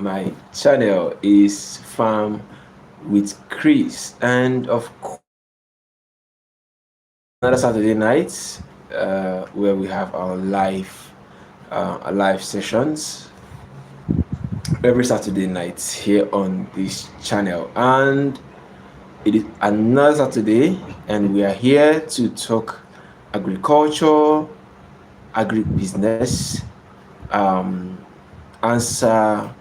My channel is Farm with Chris, and of course, another Saturday night where we have our live sessions every Saturday night here on this channel. And it is another Saturday, and we are here to talk agriculture, agribusiness, um, answer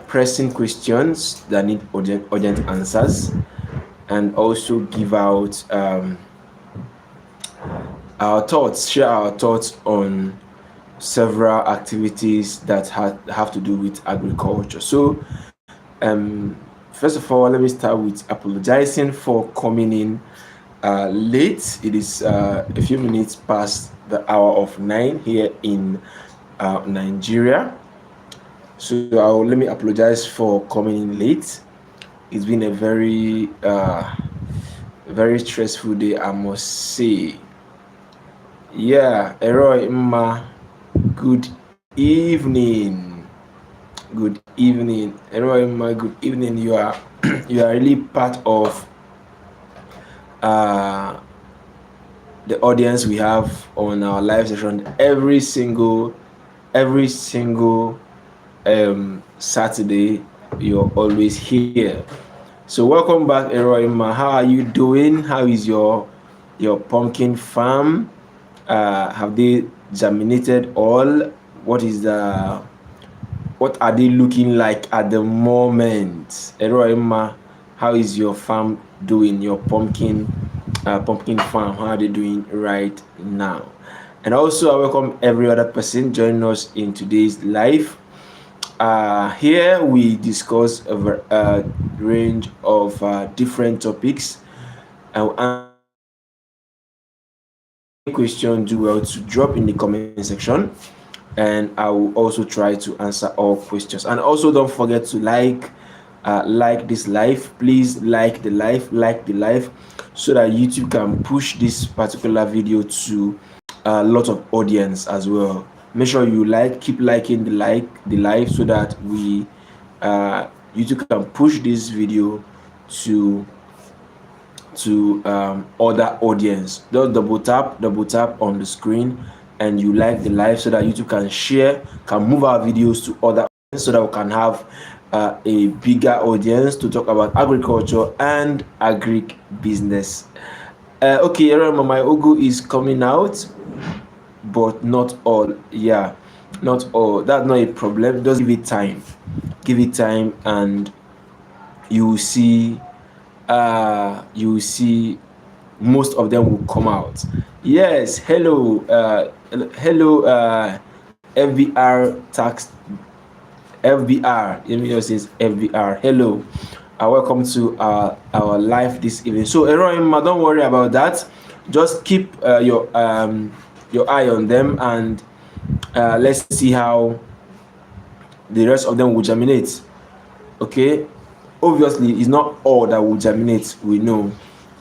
pressing questions that need urgent answers, and also give out share our thoughts on several activities that have to do with agriculture. So, first of all, let me start with apologizing for coming in late. It is a few minutes past the hour of 9 here in Nigeria. So let me apologize for coming in late. It's been a very stressful day, I must say. Yeah, Eroy Mma, good evening. Good evening. Eroy Mma, good evening. You are you are really part of uh, the audience we have on our live session every single Saturday. You're always here. So welcome back, Eroima. How are you doing? How is your pumpkin farm? Have they germinated all? What are they looking like at the moment? Eroima, how is your farm doing? Your pumpkin farm, how are they doing right now? And also, I welcome every other person joining us in today's live. Here we discuss a range of different topics. Question, do well to drop in the comment section, and I will also try to answer all questions. And also, don't forget to like this live. Please like the live, so that YouTube can push this particular video to a lot of audience as well. Make sure you keep liking the live, so that YouTube can push this video to other audience. Just double tap on the screen, and you like the live, so that YouTube can move our videos to other audience, so that we can have a bigger audience to talk about agriculture and agric business. Okay, my Ogu is coming out, but not all. Yeah, not all. That's not a problem. Just give it time, and you will see most of them will come out. Yes, hello, FBR tax, FBR. Let me just say FBR. Hello, welcome to our live this evening. So, Eroima, don't worry about that. Just keep your eye on them, and let's see how the rest of them will germinate. Okay, obviously it's not all that will germinate, we know,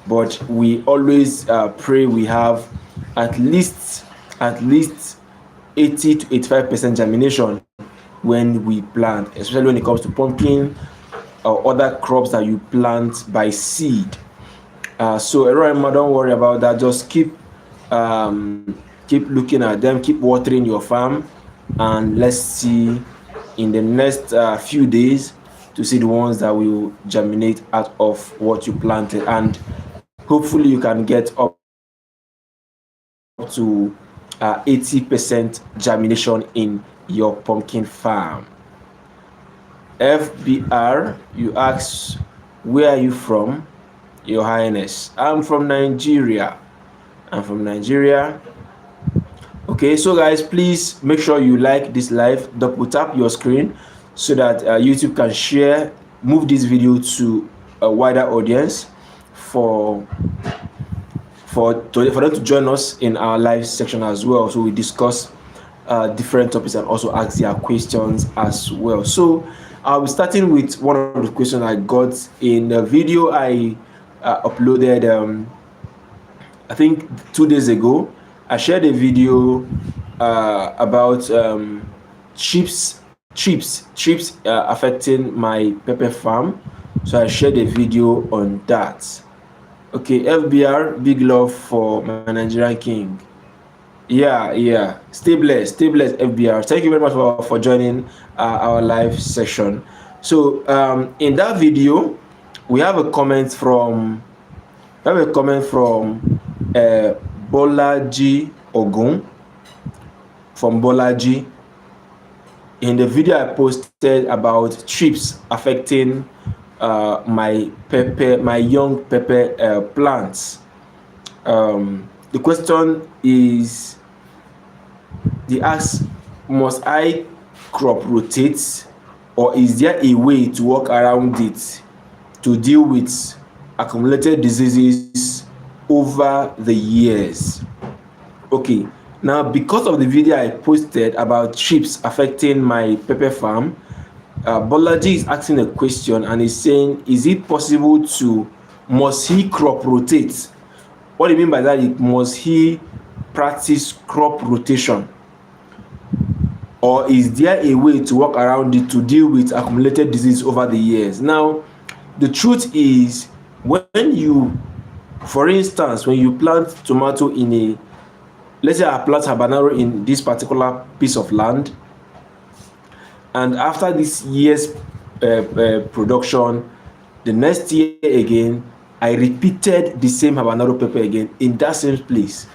but we always pray we have at least 80 to 85% germination when we plant, especially when it comes to pumpkin or other crops that you plant by seed. So Eroima, don't worry about that. Just keep looking at them, keep watering your farm, and let's see in the next few days to see the ones that will germinate out of what you planted, and hopefully you can get up to 80% germination in your pumpkin farm. FBR, you ask, where are you from, Your Highness? I'm from Nigeria. Okay, so guys, please make sure you like this live, double tap your screen, so that YouTube can move this video to a wider audience for them to join us in our live section as well. So we discuss different topics and also ask their questions as well. So I'll be starting with one of the questions I got in the video I uploaded I think 2 days ago. I shared a video about chips trips affecting my pepper farm. So I shared a video on that. Okay, FBR, big love for my Nigerian king. Yeah. Stay blessed, FBR. Thank you very much for joining our live session. So in that video, we have a comment from uh, Bolaji Ogun, from Bolaji. In the video I posted about trips affecting my young pepper plants. The question is, they ask, must I crop rotate, or is there a way to work around it to deal with accumulated diseases over the years? Okay, now because of the video I posted about trips affecting my pepper farm, Bolaji is asking a question and is saying, is it possible to, must he crop rotate? What do you mean by that? Must he practice crop rotation? Or is there a way to work around it to deal with accumulated disease over the years? Now, the truth is, when you, for instance, when you plant tomato in a, let's say I plant habanero in this particular piece of land, and after this year's production, the next year again, I repeated the same habanero pepper again in that same place.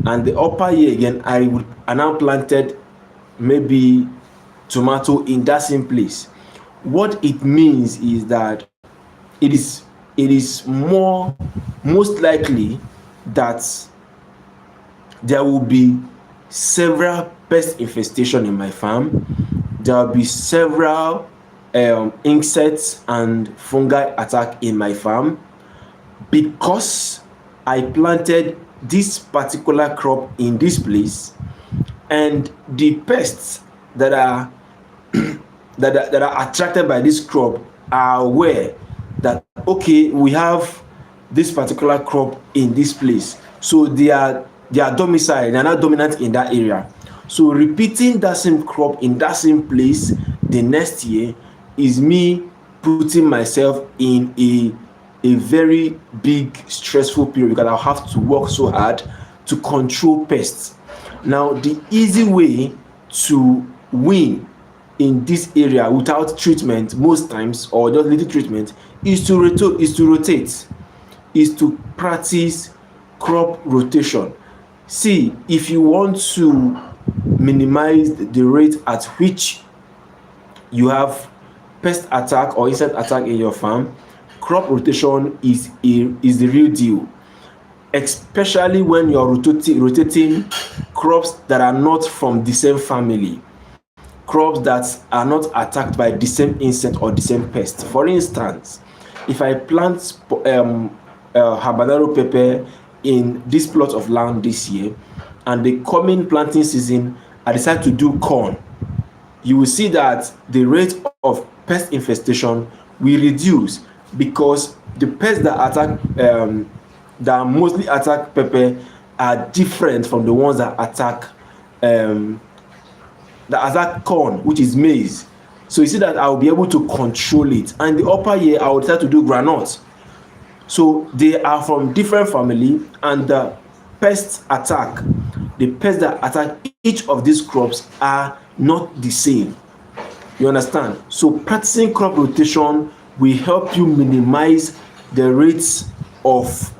And the upper year again, I now planted maybe tomato in that same place. What it means is that it is most likely that there will be several pest infestation in my farm. There will be several insects and fungi attack in my farm, because I planted this particular crop in this place, and the pests that are that are attracted by this crop are aware that, okay, we have this particular crop in this place, so they are domiciled, they are not dominant in that area. So repeating that same crop in that same place the next year is me putting myself in a very big stressful period, because I'll have to work so hard to control pests. Now, the easy way to win in this area without treatment, most times, or just little treatment, is to rotate, is to practice crop rotation. See, if you want to minimize the rate at which you have pest attack or insect attack in your farm, crop rotation is the real deal, especially when you're rotating crops that are not from the same family, crops that are not attacked by the same insect or the same pest. For instance, if I plant habanero pepper in this plot of land this year, and the coming planting season I decide to do corn, you will see that the rate of pest infestation will reduce, because the pests that mostly attack pepper are different from the ones that attack corn, which is maize. So you see that I will be able to control it. And the upper year, I will decide to do groundnut. So they are from different family, and the pests that attack each of these crops are not the same. You understand? So practicing crop rotation will help you minimize the rates of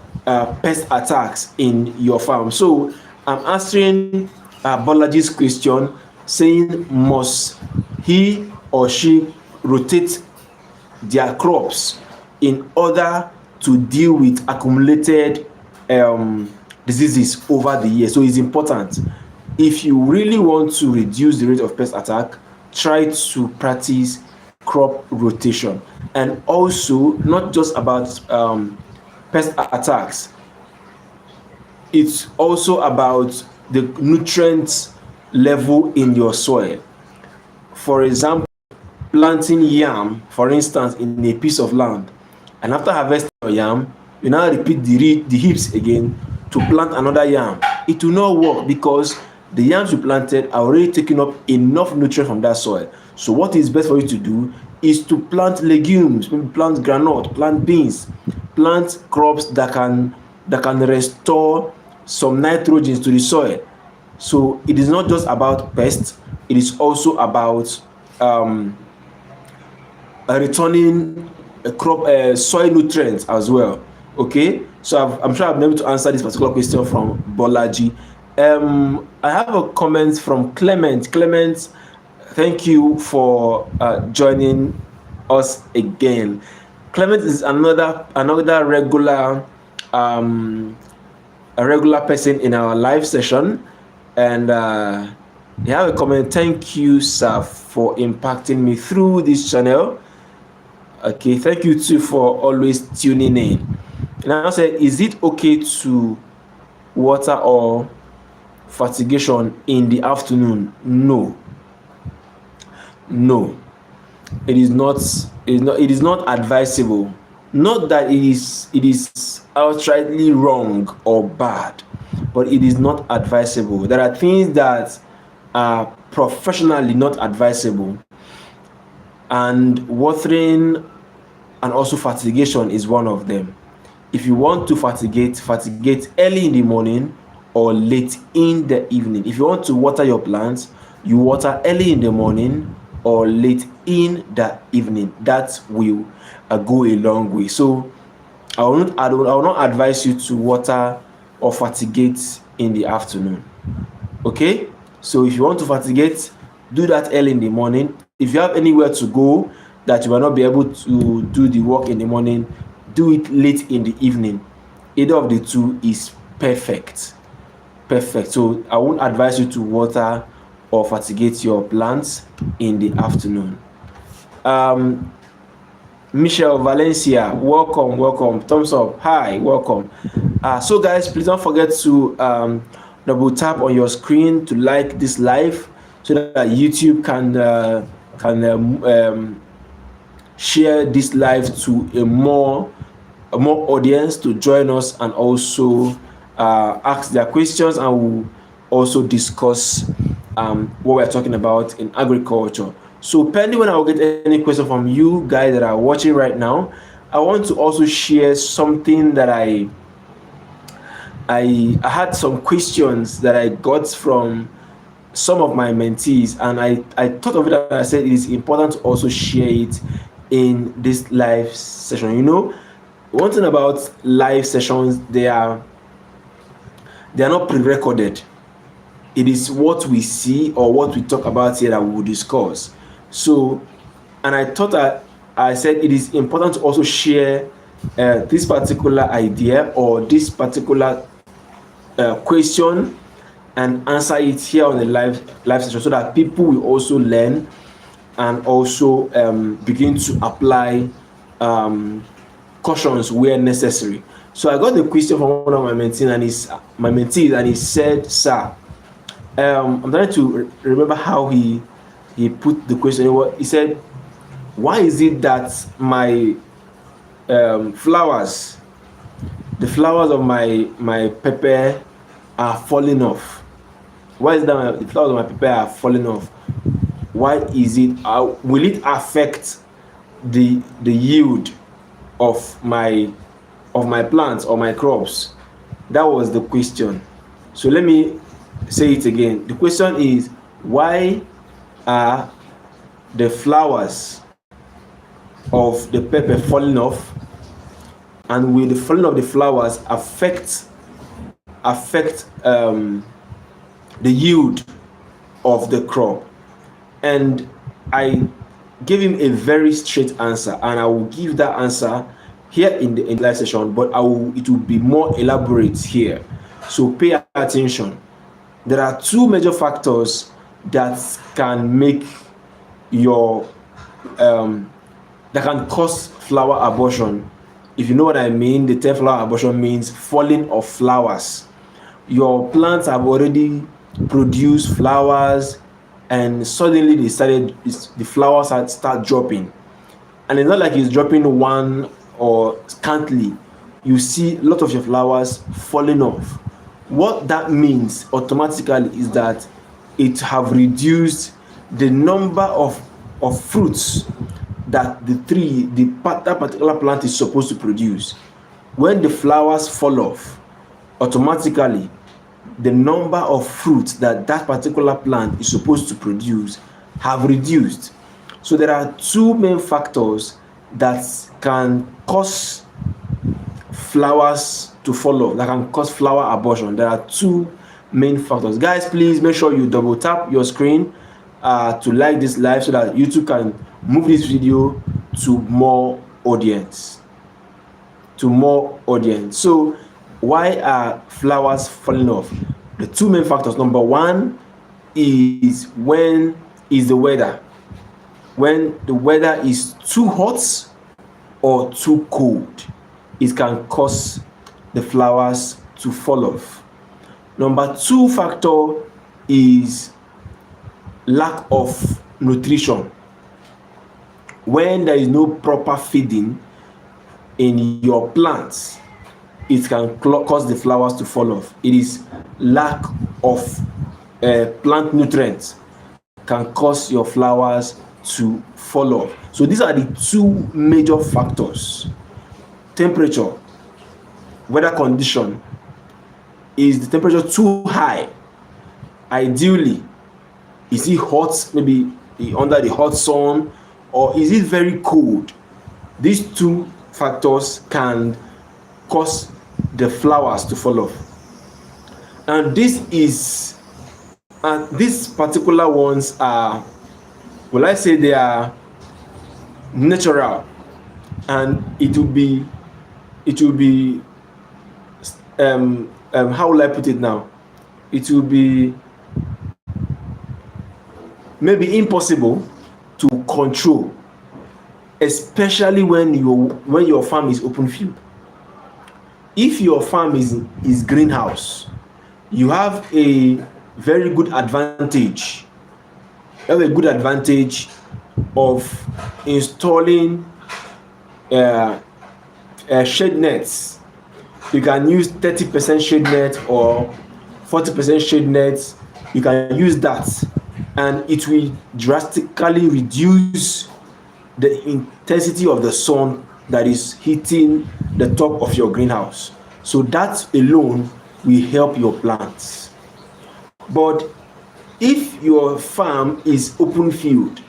pest attacks in your farm. So I'm answering Bolaji's question, saying, must he or she rotate their crops in order to deal with accumulated diseases over the year? So it's important. If you really want to reduce the rate of pest attack, try to practice crop rotation. And also, not just about pest attacks, it's also about the nutrients level in your soil. For example, planting yam, for instance, in a piece of land, and after harvesting your yam, you now repeat the heaps again to plant another yam. It will not work, because the yams you planted are already taking up enough nutrients from that soil. So what is best for you to do is to plant legumes, maybe plant groundnut, plant beans, plant crops that can restore some nitrogen to the soil. So it is not just about pests, it is also about returning crop soil nutrients as well. Okay, so I'm sure I've been able to answer this particular question from Bolaji. I have a comment from Clement. Clement, thank you for joining us again. Clement is another regular a regular person in our live session, and you have a comment. Thank you, sir, for impacting me through this channel. Okay, thank you too for always tuning in. And I said, is it okay to water or fertigation in the afternoon? No, it is not. It is not advisable. Not that it is outrightly wrong or bad, but it is not advisable. There are things that are professionally not advisable, and watering and also fertigation is one of them. If you want to fertigate early in the morning or late in the evening. If you want to water your plants, you water early in the morning or late in the evening. That will go a long way. So I will not advise you to water or fertigate in the afternoon. Okay, so if you want to fertigate, do that early in the morning. If you have anywhere to go that you will not be able to do the work in the morning, do it late in the evening. Either of the two is perfect. So I won't advise you to water or fertigate your plants in the afternoon. Michelle Valencia, welcome. Thumbs up. Hi, welcome. So guys, please don't forget to double tap on your screen to like this live so that YouTube can share this live to a more audience to join us and also ask their questions, and we'll also discuss what we're talking about in agriculture. So pending when I will get any question from you guys that are watching right now, I want to also share something that I had some questions that I got from some of my mentees, and I thought of it and I said it is important to also share it in this live session. You know, one thing about live sessions, they are not pre-recorded. It is what we see or what we talk about here that we will discuss. So, and I thought I said it is important to also share this particular idea or this particular question and answer it here on the live session so that people will also learn and also begin to apply cautions where necessary. So I got the question from one of my mentees and he said, sir, I'm trying to remember how he put the question. He said, why is it that my flowers, the flowers of my pepper are falling off? Why is that the flowers of my pepper are falling off? Why is it? Will it affect the yield of my plants or my crops? That was the question. So let me say it again. The question is, why are the flowers of the pepper falling off, and will the falling of the flowers affect the yield of the crop? And I gave him a very straight answer, and I will give that answer here in the live session, but it will be more elaborate here. So pay attention. There are two major factors that can make that can cause flower abortion. If you know what I mean, the term flower abortion means falling of flowers. Your plants have already produced flowers, and suddenly the flowers start dropping, and it's not like it's dropping one or scantily. You see a lot of your flowers falling off. What that means automatically is that it have reduced the number of of fruits that that particular plant is supposed to produce. When the flowers fall off, automatically the number of fruits that that particular plant is supposed to produce have reduced. So there are two main factors that can cause flowers to fall off, that can cause flower abortion. There are two main factors. Guys, please make sure you double tap your screen to like this live so that YouTube can move this video to more audience. So why are flowers falling off? The two main factors. Number one is the weather. When the weather is too hot or too cold, it can cause the flowers to fall off. Number two factor is lack of nutrition. When there is no proper feeding in your plants, it can cause the flowers to fall off. It is lack of plant nutrients can cause your flowers to fall off. So these are the two major factors. Temperature, weather condition. Is the temperature too high? Ideally, is it hot, maybe under the hot sun, or is it very cold? These two factors can cause the flowers to fall off. And these particular ones are, will I say, they are natural, and it will be how will I put it now? It will be maybe impossible to control, especially when your farm is open field. If your farm is greenhouse, you have a very good advantage. You have a good advantage of installing shade nets. You can use 30% shade net or 40% shade net. You can use that, and it will drastically reduce the intensity of the sun that is hitting the top of your greenhouse. So that alone will help your plants. But if your farm is open field,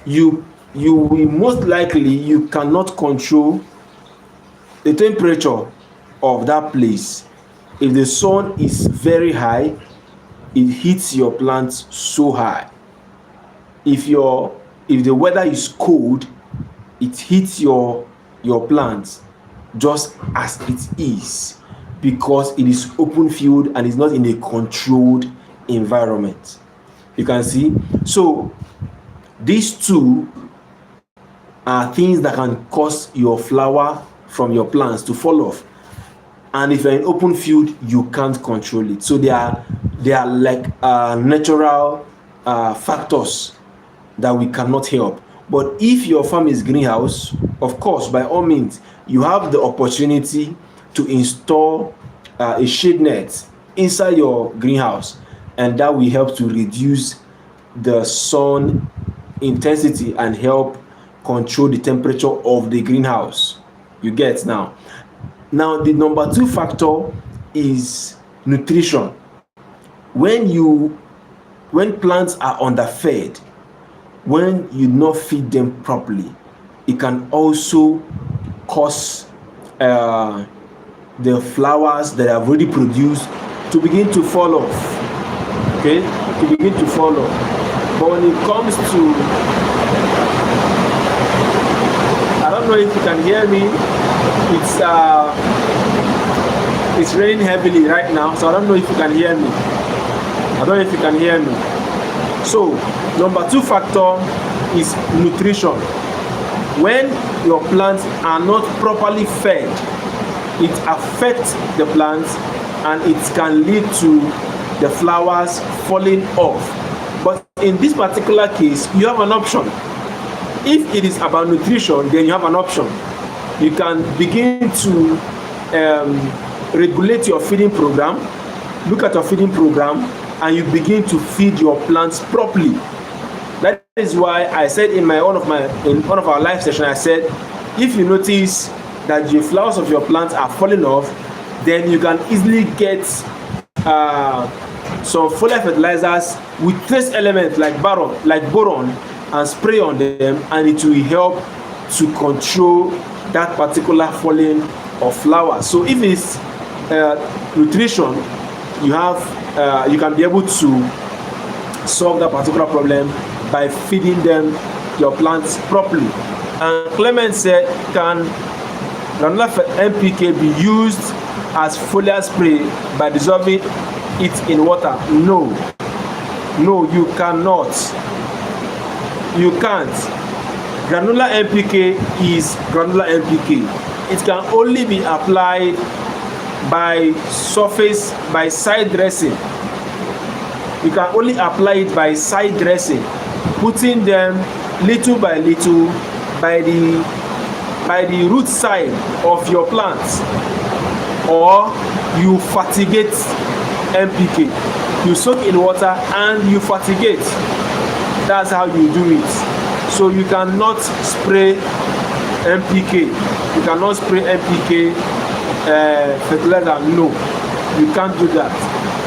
you will most likely, you cannot control the temperature of that place. If the sun is very high, it hits your plants so high. If the weather is cold, it hits your plants just as it is, because it is open field and it's not in a controlled environment. You can see. So these two are things that can cause your flower from your plants to fall off. And if you're in open field, you can't control it. So they are like natural factors that we cannot help. But if your farm is greenhouse, of course, by all means, you have the opportunity to install a shade net inside your greenhouse, and that will help to reduce the sun intensity and help control the temperature of the greenhouse. You get now. Now, the number two factor is nutrition. When plants are underfed, when you not feed them properly, it can also cause the flowers that have already produced to begin to fall off. Okay, to begin to fall off. But when it comes to, I don't know if you can hear me. It's raining heavily right now, so I don't know if you can hear me. So number two factor is nutrition. When your plants are not properly fed, it affects the plants and it can lead to the flowers falling off. But in this particular case, you have an option. If it is about nutrition, then you have an option. You can begin to regulate your feeding program, look at your feeding program, and you begin to feed your plants properly. That is why I said in one of our live session, I said if you notice that the flowers of your plants are falling off, then you can easily get some foliar fertilizers with trace elements like boron, and spray on them, and it will help to control that particular falling of flowers. So if it's nutrition, you can be able to solve that particular problem by feeding them your plants properly. And Clement said, can granular NPK be used as foliar spray by dissolving it in water? No, you cannot. You can't. Granular NPK is granular NPK. It can only be applied by side dressing. You can only apply it by side dressing, putting them little by little by the root side of your plants, or you fertigate NPK. You soak in water and you fertigate. That's how you do it. So you cannot spray NPK. You cannot spray NPK fertilizer. No, you can't do that.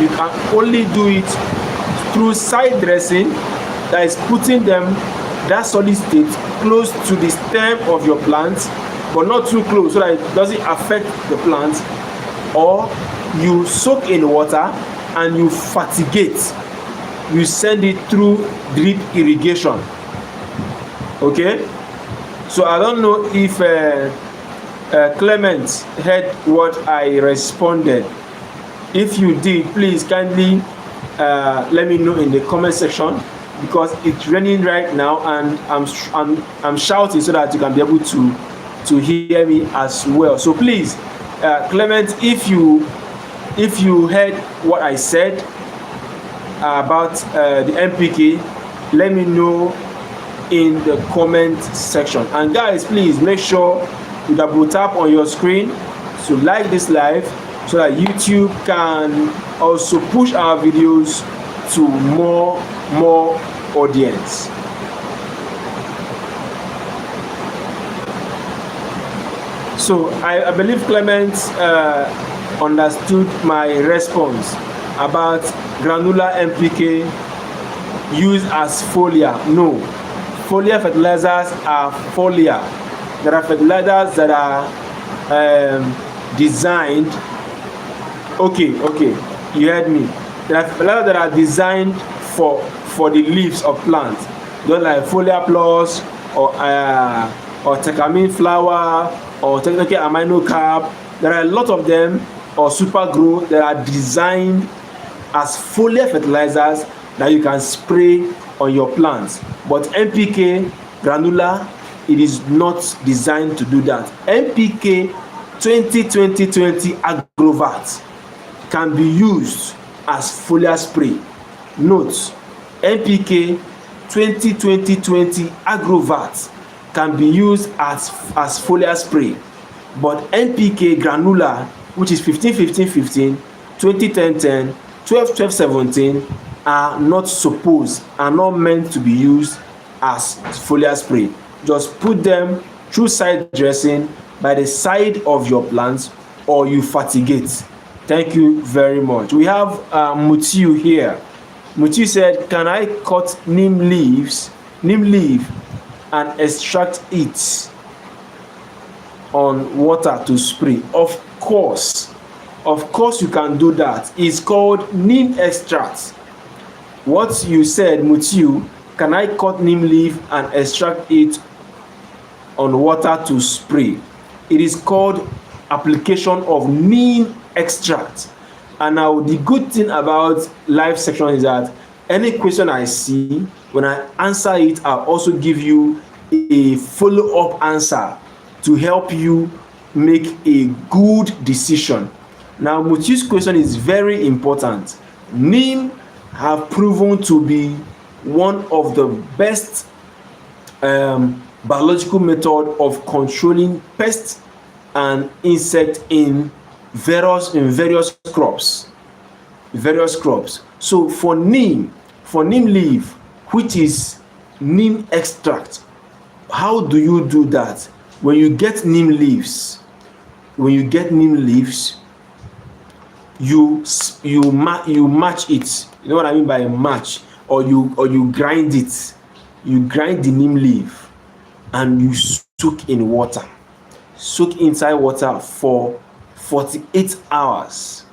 You can only do it through side dressing, that is putting them, that solid state, close to the stem of your plant, but not too close so that it doesn't affect the plant. Or you soak in water and you fertigate. You send it through drip irrigation. Okay, so I don't know if Clement heard what I responded. If you did, please kindly let me know in the comment section, because it's raining right now and I'm shouting so that you can be able to hear me as well. So please, Clement, if you heard what I said about the NPK, let me know in the comment section. And guys, please make sure you double tap on your screen to like this live, so that YouTube can also push our videos to more audience. So I believe Clement understood my response about granular NPK used as foliar. No, foliar fertilizers are foliar. There are fertilizers that are designed. Okay, you heard me. There are fertilizers that are designed for the leaves of plants, just like Foliar Plus or Tecamin flower or Technical Amino Carb. There are a lot of them, or Super Grow, that are designed as foliar fertilizers that you can spray on your plants. But NPK granular, it is not designed to do that. NPK 20-20-20 Agrovat can be used as foliar spray. Note, NPK 20-20-20 Agrovat can be used as foliar spray, but NPK granular, which is 15-15-15, 20-10-10, 12-12-17, are not meant to be used as foliar spray. Just put them through side dressing by the side of your plants, or you fertigate. Thank you very much. We have Mutiu here. Mutiu said, can I cut neem leaf and extract it on water to spray? Of course you can do that. It's called neem extract. What you said, Mutiu, can I cut neem leaf and extract it on water to spray? It is called application of neem extract. And now the good thing about live section is that any question I see, when I answer it, I'll also give you a follow-up answer to help you make a good decision. Now, Mutiu's question is very important. Neem have proven to be one of the best biological method of controlling pests and insects in various crops. So for neem leaf, which is neem extract. How do you do that? When you get neem leaves, you match it. You know what I mean by match? Or you grind it. You grind the neem leaf and you soak in water. Soak inside water for 48 hours.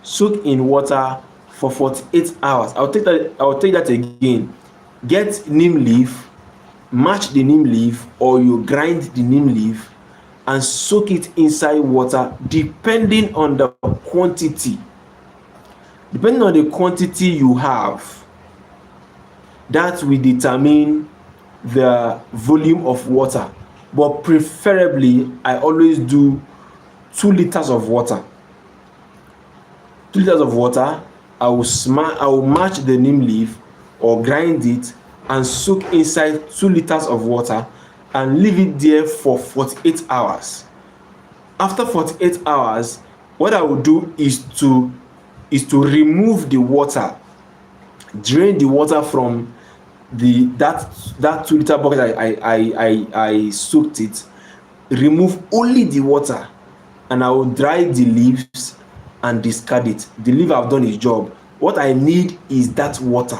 Soak in water for 48 hours. I'll take that again. Get neem leaf, match the neem leaf, or you grind the neem leaf and soak it inside water depending on the quantity. Depending on the quantity you have, that will determine the volume of water. But preferably, I always do 2 liters of water. 2 liters of water, I will match the neem leaf or grind it and soak inside 2 liters of water and leave it there for 48 hours. After 48 hours, what I will do is to remove the water, drain the water from that 2 liter bucket I soaked it, remove only the water, and I will dry the leaves and discard it. The leaf have done its job. What I need is that water.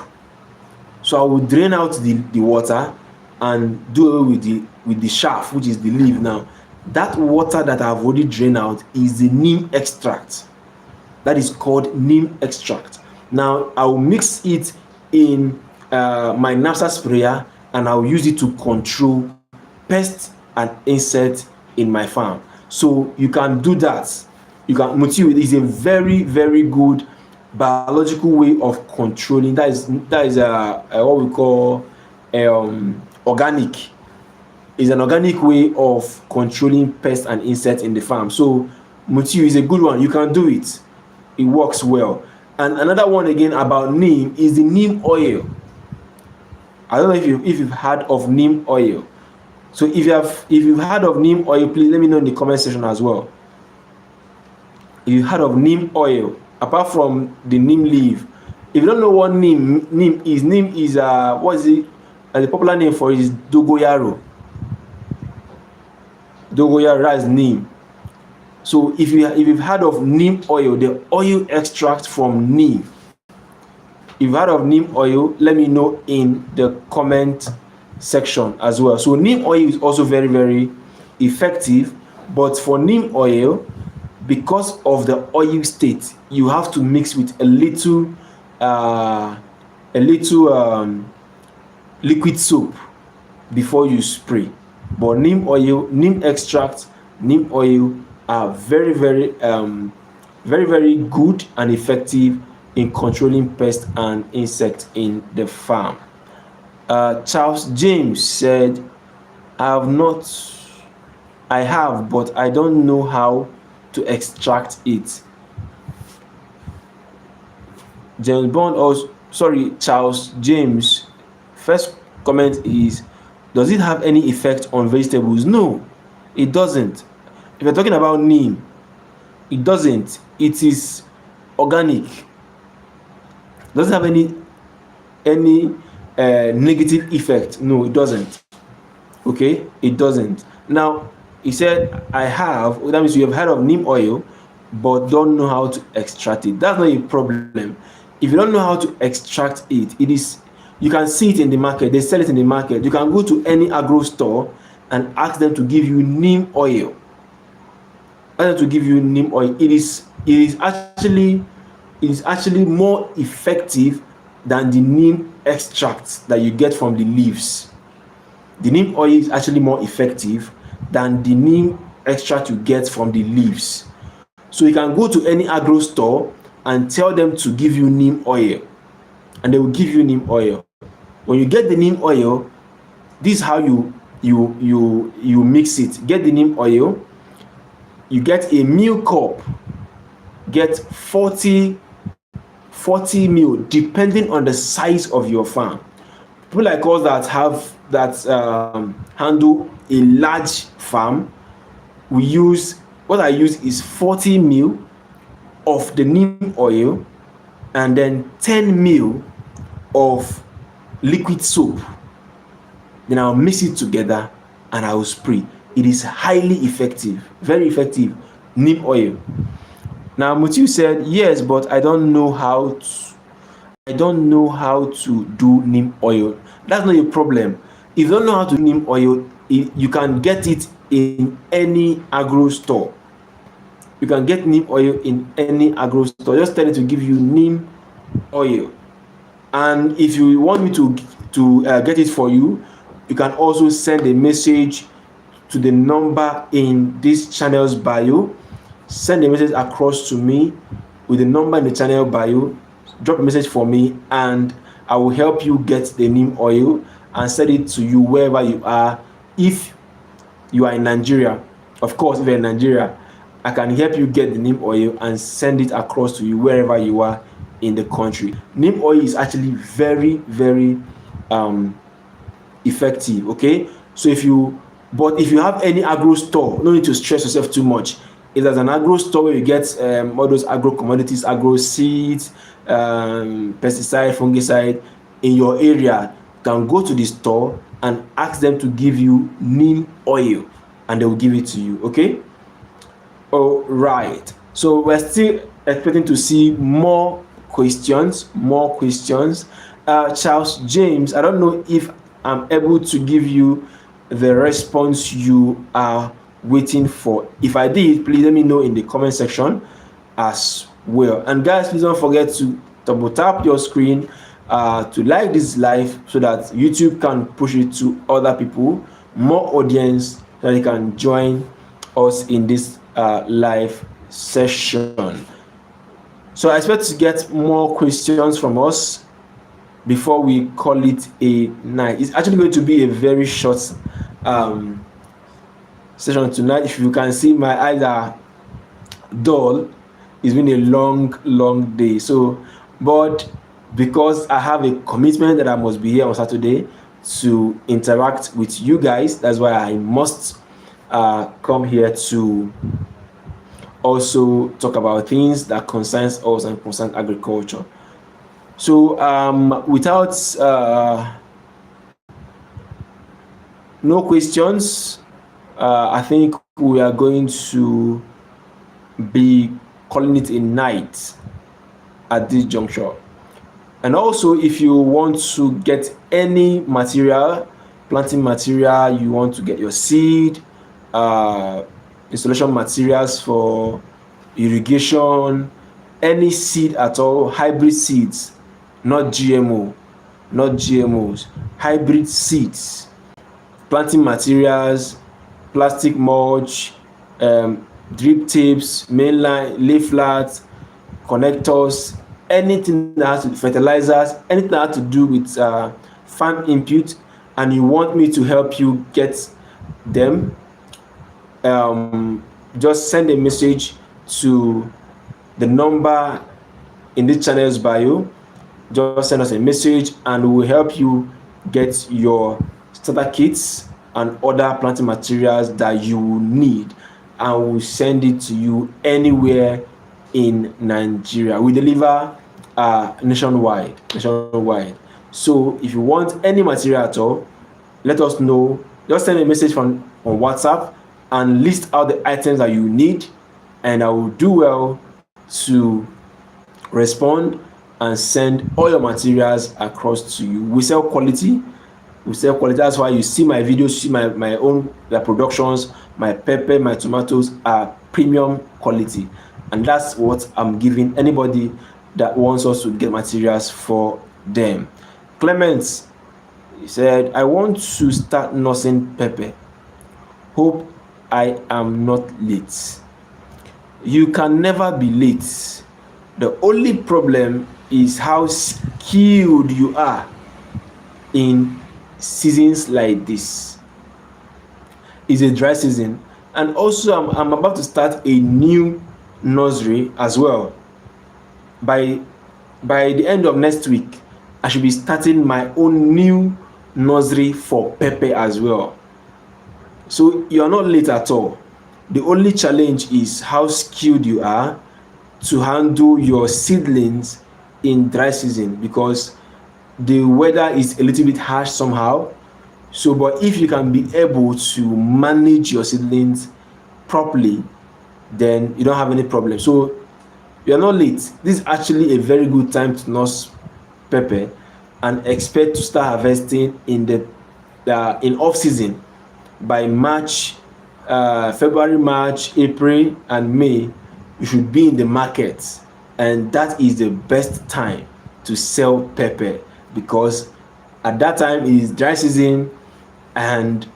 So I will drain out the water and do away with the chaff, which is the leaf. Now that water that I've already drained out is the neem extract. That is called neem extract. Now I will mix it in my naphtha sprayer and I will use it to control pests and insects in my farm. So you can do that. Mutiu is a very, very good biological way of controlling. That is what we call organic. Is an organic way of controlling pests and insects in the farm. So Mutiu is a good one. You can do it. It works well. And another one again about neem is the neem oil. I don't know if you've heard of neem oil. So if you've heard of neem oil, please let me know in the comment section as well. If you heard of neem oil, apart from the neem leaf, if you don't know what neem is what is it? The popular name for it is dogoyaro. Dogoyaro, that is neem. So if you've heard of neem oil, the oil extract from neem, if you've heard of neem oil, let me know in the comment section as well. So neem oil is also very, very effective, but for neem oil, because of the oil state, you have to mix with a little liquid soap before you spray. But neem oil, neem extract, neem oil are very, very good and effective in controlling pests and insects in the farm. Charles James said, I have, but I don't know how to extract it. Charles James, first comment is, does it have any effect on vegetables? No, it doesn't. If you're talking about neem, it doesn't. It is organic. It doesn't have any negative effect. No, it doesn't. Okay, it doesn't. Now, he said, I have. That means you have heard of neem oil, but don't know how to extract it. That's not a problem. If you don't know how to extract it, you can see it in the market. They sell it in the market. You can go to any agro store and ask them to give you neem oil. It is actually more effective than the neem extract that you get from the leaves. The neem oil is actually more effective than the neem extract you get from the leaves. So you can go to any agro store and tell them to give you neem oil, and they will give you neem oil. When you get the neem oil, this is how you mix it. Get the neem oil. You get a meal cup. Get 40 mil, depending on the size of your farm. People like us that handle a large farm, what I use is 40 mil of the neem oil and then 10 mil of liquid soap. then I'll mix it together and I will spray. It is highly effective, very effective, neem oil. Now Mutiu said, yes, but I don't know how to do neem oil. That's not a problem. If you don't know how to do neem oil, you can get it in any agro store. You can get neem oil in any agro store. Just tell it to give you neem oil. And if you want me to get it for you, you can also send a message to the number in this channel's bio. Send a message across to me with the number in the channel bio. Drop a message for me and I will help you get the neem oil and send it to you wherever you are. If you are in Nigeria, of course, if you're in Nigeria, I can help you get the neem oil and send it across to you wherever you are in the country. Neem oil is actually very, very effective. Okay, so if you have any agro store, no need to stress yourself too much. If there's an agro store where you get all those agro commodities, agro seeds, pesticide, fungicide in your area, you can go to the store and ask them to give you neem oil and they will give it to you. Okay, all right, so we're still expecting to see more questions. Charles James, I don't know if I'm able to give you the response you are waiting for. If I did, please let me know in the comment section as well. And guys, please don't forget to double tap your screen to like this live so that YouTube can push it to other people, more audience, so they can join us in this live session. So I expect to get more questions from us before we call it a night. It's actually going to be a very short session tonight. If you can see, my eyes are dull. It's been a long day. So, but because I have a commitment that I must be here on Saturday to interact with you guys, that's why I must come here to also talk about things that concerns us and concern agriculture. So without no questions, I think we are going to be calling it a night at this juncture. And also, if you want to get any material, planting material, you want to get your seed, installation materials for irrigation, any seed at all, hybrid seeds, not GMOs, hybrid seeds, planting materials, plastic mulch, drip tips, mainline, lay flats, connectors, anything that has to do with fertilizers, anything that has to do with farm input, and you want me to help you get them, just send a message to the number in this channel's bio. Just send us a message and we will help you get your starter kits and other planting materials that you need, and we'll send it to you anywhere in Nigeria. We deliver nationwide. So if you want any material at all, let us know. Just send a message on WhatsApp and list out the items that you need, and I will do well to respond and send all your materials across to you. We sell quality. That's why you see my videos, see my own productions. My pepper, my tomatoes are premium quality, and that's what I'm giving anybody that wants us to get materials for them. Clement, he said, I want to start nursing pepper. Hope I am not late. You can never be late. The only problem is how skilled you are in seasons like this. It's a dry season, and also I'm about to start a new nursery as well. By the end of next week, I should be starting my own new nursery for pepper as well. So you're not late at all. The only challenge is how skilled you are to handle your seedlings in dry season, because the weather is a little bit harsh somehow. So, but if you can be able to manage your seedlings properly, then you don't have any problem. So you're not late. This is actually a very good time to nurse pepper and expect to start harvesting in the in off season by March, February, March, April, and May. You should be in the market, and that is the best time to sell pepper, because at that time it is dry season, and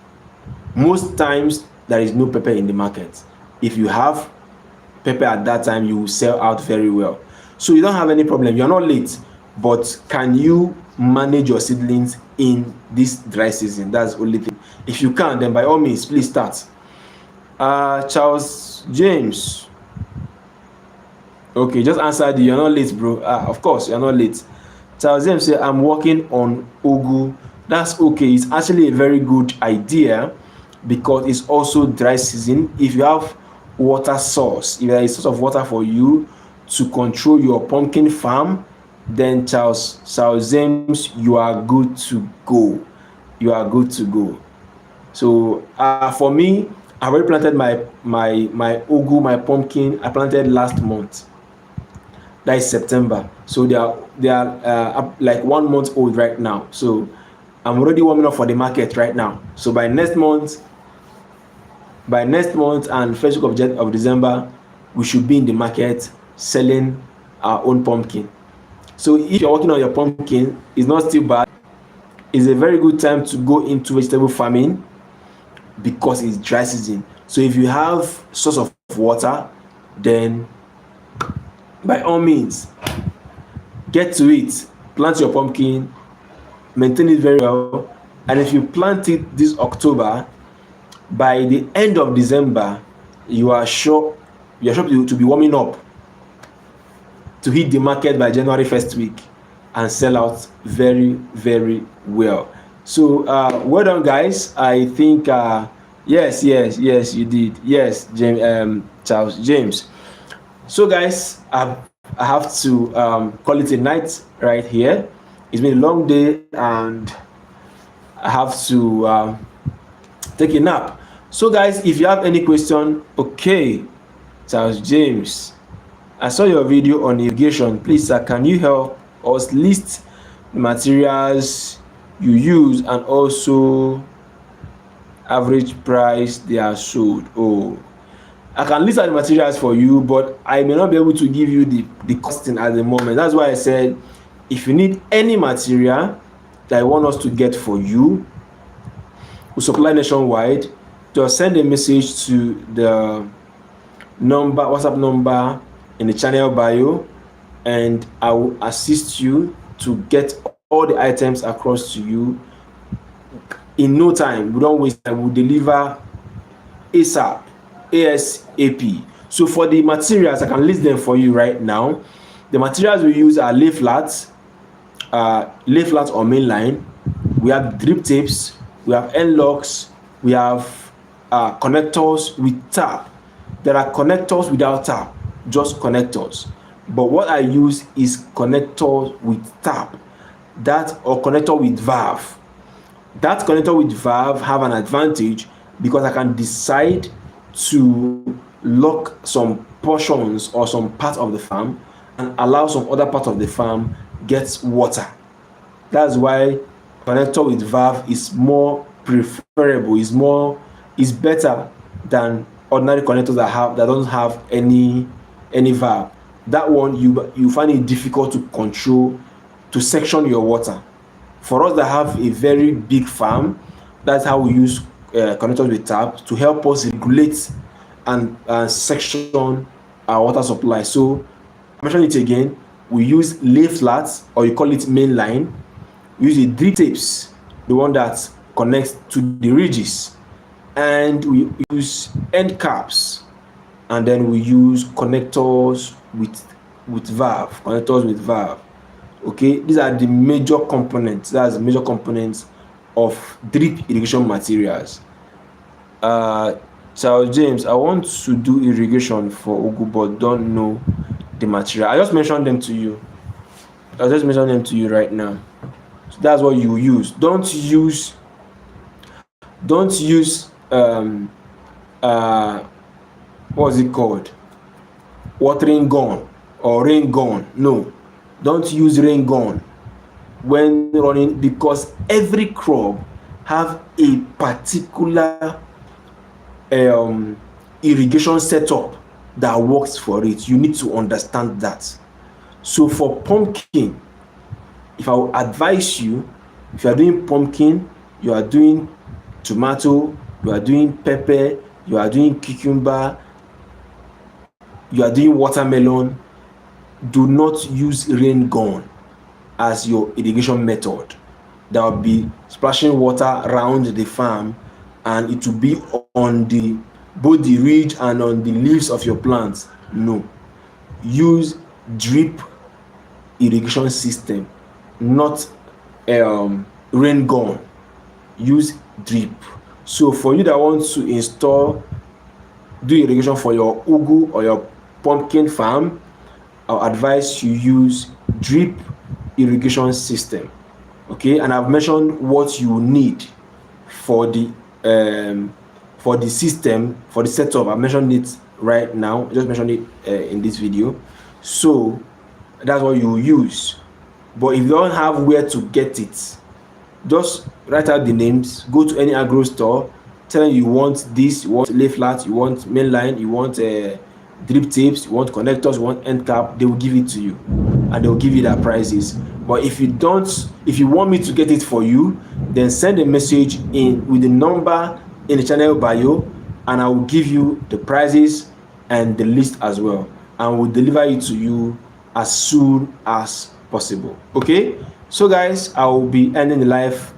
most times there is no pepper in the market. If you have pepper at that time, you will sell out very well. So you don't have any problem, you're not late. But can you manage your seedlings in this dry season? That's the only thing. If you can, then by all means please start. Charles James, okay, just answered you. You're not late, bro. Of course you're not late. Charles James say I'm working on ugu. That's okay. It's actually a very good idea, because it's also dry season. If you have water source, if there is a source of water for you to control your pumpkin farm, then Charles James, you are good to go. You are good to go. So for me, I already planted my ugu, my pumpkin. I planted last month. That is September. So they are like 1 month old right now. So I'm already warming up for the market right now. So by next month and first week of December, we should be in the market selling our own pumpkin. So if you're working on your pumpkin, it's not still bad. It's a very good time to go into vegetable farming, because it's dry season. So if you have source of water, then by all means get to it. Plant your pumpkin, maintain it very well, and if you plant it this October, by the end of December, you are sure to be warming up to hit the market by January first week and sell out very, very well. So well done, guys. I think yes, you did. Yes, Charles James. So guys, I have to call it a night right here. It's been a long day, and I have to take a nap. So guys, if you have any question, okay, Charles James, I saw your video on irrigation. Please sir, can you help us list the materials you use and also average price they are sold? Oh, I can list out the materials for you, but I may not be able to give you the costing at the moment. That's why I said, if you need any material that I want us to get for you, we supply nationwide. Just send a message to the WhatsApp number in the channel bio, and I will assist you to get all the items across to you in no time. We don't waste time. We'll deliver ASAP. So for the materials, I can list them for you right now. The materials we use are lay flats or mainline. We have drip tapes, we have end locks, we have connectors with tap. There are connectors without tap, just connectors. But what I use is connector with tap, or connector with valve. That connector with valve have an advantage, because I can decide to lock some portions or some part of the farm and allow some other part of the farm gets water. That's why connector with valve is more preferable, is better than ordinary connectors that don't have any valve. That one, you find it difficult to control, to section your water. For us that have a very big farm, that's how we use connectors with tap to help us regulate and section our water supply. So I mention it again, we use lay flats, or you call it main line. We use the drip tapes, the one that connects to the ridges, and we use end caps, and then we use connectors with valve. Okay, these are the major components. That's the major components of drip irrigation materials. Charles James, I want to do irrigation for ugu but don't know the material. I just mentioned them to you. Right now. So that's what you use. Don't use don't use what's it called, watering gun or rain gun. No, don't use rain gun when running, because every crop have a particular irrigation setup that works for it. You need to understand that. So for pumpkin, if I will advise you, if you are doing pumpkin, you are doing tomato, you are doing pepper, you are doing cucumber, you are doing watermelon, do not use rain gun as your irrigation method. That will be splashing water around the farm, and it will be on the both the ridge and on the leaves of your plants. No, use drip irrigation system, not rain gun. Use drip. So for you that want to do irrigation for your ugu or your pumpkin farm, I'll advise you use drip irrigation system. Okay, and I've mentioned what you need for the system, for the setup. I mentioned it right now. I just mentioned it in this video. So that's what you use. But if you don't have where to get it, just write out the names, go to any agro store, tell them you want this, you want lay flat, you want mainline, you want drip tapes, you want connectors, you want end cap. They will give it to you, and they will give you their prices. But if you want me to get it for you, then send a message in with the number in the channel bio, and I will give you the prices and the list as well, and we'll deliver it to you as soon as possible. Okay, so guys, I will be ending the live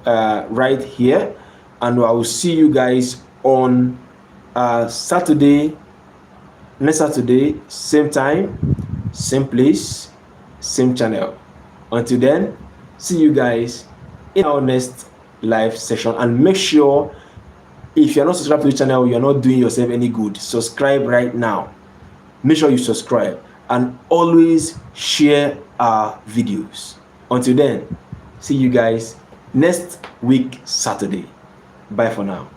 right here, and I will see you guys on Saturday, next Saturday, same time, same place, same channel. Until then, see you guys in our next live session, and make sure, if you're not subscribed to the channel, you're not doing yourself any good. Subscribe right now. Make sure you subscribe, and always share our videos. Until then, see you guys next week Saturday. Bye for now.